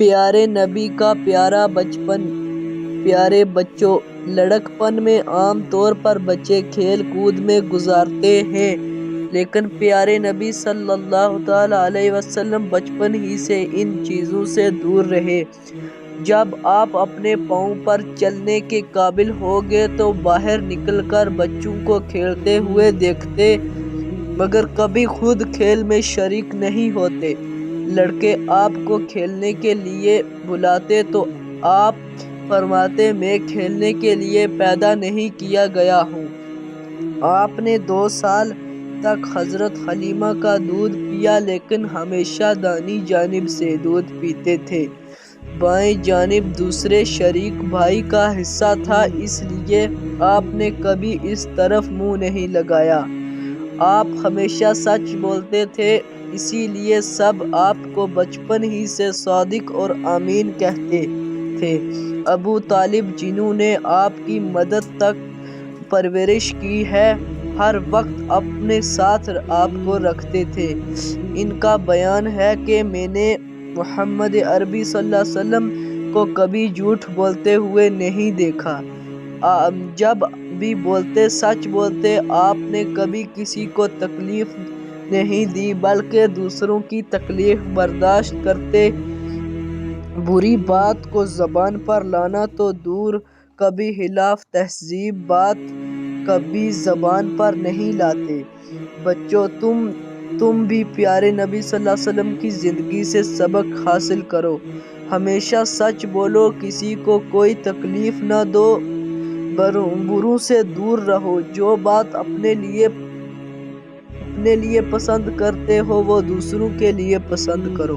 پیارے نبی کا پیارا بچپن۔ پیارے بچوں، لڑکپن میں عام طور پر بچے کھیل کود میں گزارتے ہیں، لیکن پیارے نبی صلی اللہ تعالیٰ علیہ وسلم بچپن ہی سے ان چیزوں سے دور رہے۔ جب آپ اپنے پاؤں پر چلنے کے قابل ہو گئے تو باہر نکل کر بچوں کو کھیلتے ہوئے دیکھتے، مگر کبھی خود کھیل میں شریک نہیں ہوتے۔ لڑکے آپ کو کھیلنے کے لیے بلاتے تو آپ فرماتے، میں کھیلنے کے لیے پیدا نہیں کیا گیا ہوں۔ آپ نے 2 سال تک حضرت حلیمہ کا دودھ پیا، لیکن ہمیشہ دائیں جانب سے دودھ پیتے تھے۔ بائیں جانب دوسرے شریک بھائی کا حصہ تھا، اس لیے آپ نے کبھی اس طرف منہ نہیں لگایا۔ آپ ہمیشہ سچ بولتے تھے، اسی لیے سب آپ کو بچپن ہی سے صادق اور امین کہتے تھے۔ ابو طالب، جنہوں نے آپ کی مدد تک پرورش کی ہے، ہر وقت اپنے ساتھ آپ کو رکھتے تھے۔ ان کا بیان ہے کہ میں نے محمد عربی صلی اللہ علیہ وسلم کو کبھی جھوٹ بولتے ہوئے نہیں دیکھا۔ جب بھی بولتے سچ بولتے، آپ نے کبھی کسی کو تکلیف نہیں دی، بلکہ دوسروں کی تکلیف برداشت کرتے۔ بری بات کو زبان پر لانا تو دور، کبھی خلاف تہذیب بات کبھی زبان پر نہیں لاتے۔ بچوں، تم بھی پیارے نبی صلی اللہ علیہ وسلم کی زندگی سے سبق حاصل کرو۔ ہمیشہ سچ بولو، کسی کو کوئی تکلیف نہ دو، بروں سے دور رہو۔ جو بات اپنے لیے پسند کرتے ہو وہ دوسروں کے لیے پسند کرو۔